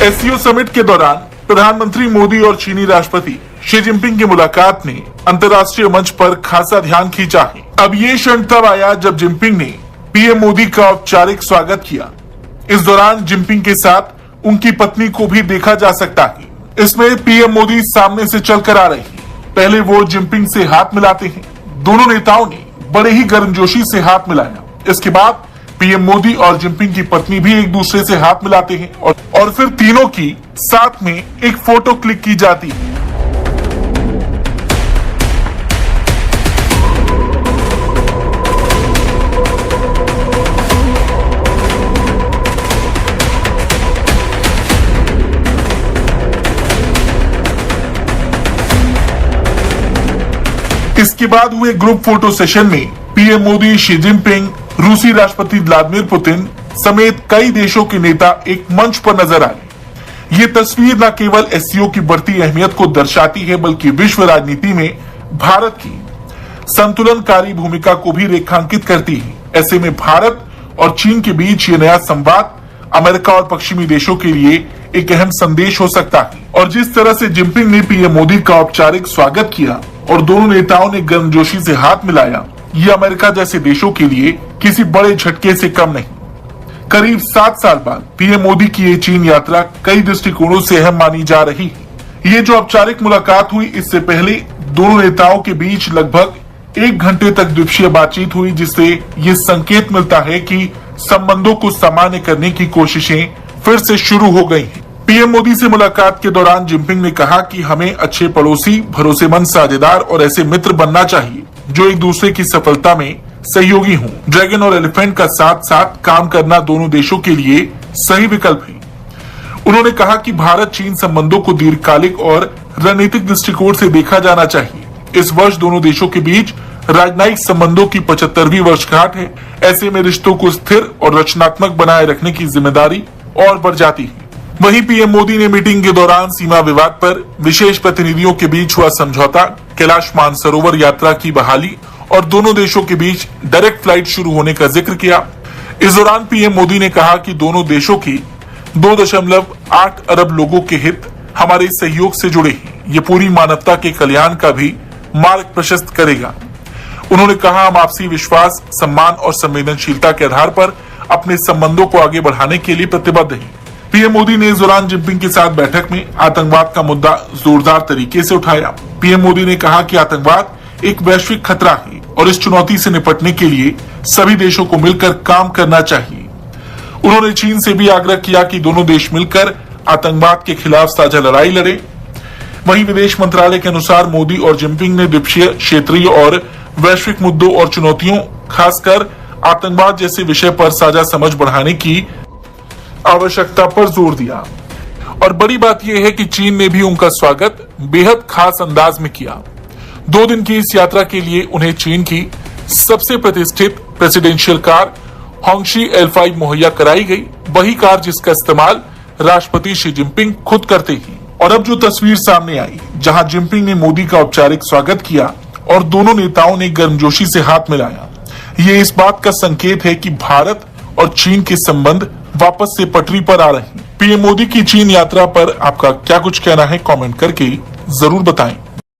SCO summit के दौरान प्रधानमंत्री मोदी और चीनी राष्ट्रपति शी जिनपिंग की मुलाकात ने अंतर्राष्ट्रीय मंच पर खासा ध्यान खींचा है। अब ये क्षण तब आया जब जिनपिंग ने पीएम मोदी का औपचारिक स्वागत किया। इस दौरान जिनपिंग के साथ उनकी पत्नी को भी देखा जा सकता है। इसमें पीएम मोदी सामने से चलकर आ रहे हैं। पहले वो जिनपिंग से हाथ मिलाते हैं। दोनों नेताओं ने बड़े ही गर्मजोशी से हाथ मिलाया। इसके बाद पीएम मोदी और जिनपिंग की पत्नी भी एक दूसरे से हाथ मिलाते हैं और फिर तीनों की साथ में एक फोटो क्लिक की जाती है। इसके बाद हुए ग्रुप फोटो सेशन में पीएम मोदी, शी जिनपिंग, रूसी राष्ट्रपति व्लादिमीर पुतिन समेत कई देशों के नेता एक मंच पर नजर आए। ये तस्वीर न केवल एससीओ की बढ़ती अहमियत को दर्शाती है बल्कि विश्व राजनीति में भारत की संतुलनकारी भूमिका को भी रेखांकित करती है। ऐसे में भारत और चीन के बीच ये नया संवाद अमेरिका और पश्चिमी देशों के लिए एक अहम संदेश हो सकता है। और जिस तरह से जिनपिंग ने पीएम मोदी का औपचारिक स्वागत किया और दोनों नेताओं ने गर्मजोशी से हाथ मिलाया, ये अमेरिका जैसे देशों के लिए किसी बड़े झटके से कम नहीं। करीब 7 साल बाद पीएम मोदी की ये चीन यात्रा कई दृष्टिकोणों से अहम मानी जा रही है। ये जो औपचारिक मुलाकात हुई, इससे पहले दोनों नेताओं के बीच लगभग 1 घंटे तक द्विपक्षीय बातचीत हुई, जिससे ये संकेत मिलता है कि संबंधों को सामान्य करने की कोशिशें फिर से शुरू हो गई हैं। पीएम मोदी से मुलाकात के दौरान जिनपिंग ने कहा कि हमें अच्छे पड़ोसी, भरोसेमंद साझेदार और ऐसे मित्र बनना चाहिए जो एक दूसरे की सफलता में सहयोगी हों। ड्रैगन और एलिफेंट का साथ साथ काम करना दोनों देशों के लिए सही विकल्प है। उन्होंने कहा कि भारत चीन संबंधों को दीर्घकालिक और रणनीतिक दृष्टिकोण से देखा जाना चाहिए। इस वर्ष दोनों देशों के बीच राजनयिक संबंधों की 75वीं वर्षगांठ है। ऐसे में रिश्तों को स्थिर और रचनात्मक बनाए रखने की जिम्मेदारी और बढ़ जाती है। वहीं पीएम मोदी ने मीटिंग के दौरान सीमा विवाद पर विशेष प्रतिनिधियों के बीच हुआ समझौता, कैलाश मानसरोवर यात्रा की बहाली और दोनों देशों के बीच डायरेक्ट फ्लाइट शुरू होने का जिक्र किया। इस दौरान पीएम मोदी ने कहा कि दोनों देशों के 2.8 अरब लोगों के हित हमारे सहयोग से जुड़े हैं। ये पूरी मानवता के कल्याण का भी मार्ग प्रशस्त करेगा। उन्होंने कहा, हम आपसी विश्वास, सम्मान और संवेदनशीलता के आधार पर अपने संबंधों को आगे बढ़ाने के लिए प्रतिबद्ध हैं। पीएम मोदी ने इस दौरान जिनपिंग के साथ बैठक में आतंकवाद का मुद्दा जोरदार तरीके से उठाया। पीएम मोदी ने कहा कि आतंकवाद एक वैश्विक खतरा है और इस चुनौती से निपटने के लिए सभी देशों को मिलकर काम करना चाहिए। उन्होंने चीन से भी आग्रह किया कि दोनों देश मिलकर आतंकवाद के खिलाफ साझा लड़ाई लड़े। वहीं विदेश मंत्रालय के अनुसार मोदी और जिनपिंग ने द्विपक्षीय, क्षेत्रीय और वैश्विक मुद्दों और चुनौतियों, खासकर आतंकवाद जैसे विषय पर साझा समझ बढ़ाने की आवश्यकता पर जोर दिया। और बड़ी बात यह है कि चीन ने भी उनका स्वागत बेहद खास अंदाज में किया। 2 दिन की इस यात्रा के लिए उन्हें चीन की सबसे प्रतिष्ठित प्रेसिडेंशियल कार होंगशी L5 मुहैया कराई गई, वही कार जिसका इस्तेमाल राष्ट्रपति शी जिनपिंग खुद करते हैं। और अब जो तस्वीर सामने आई, जहां जिनपिंग ने मोदी का औपचारिक स्वागत किया और दोनों नेताओं ने गर्मजोशी से हाथ मिलाया, ये इस बात का संकेत है कि भारत और चीन के संबंध वापस से पटरी पर आ रहे हैं। पीएम मोदी की चीन यात्रा पर आपका क्या कुछ कहना है, कमेंट करके जरूर बताएं।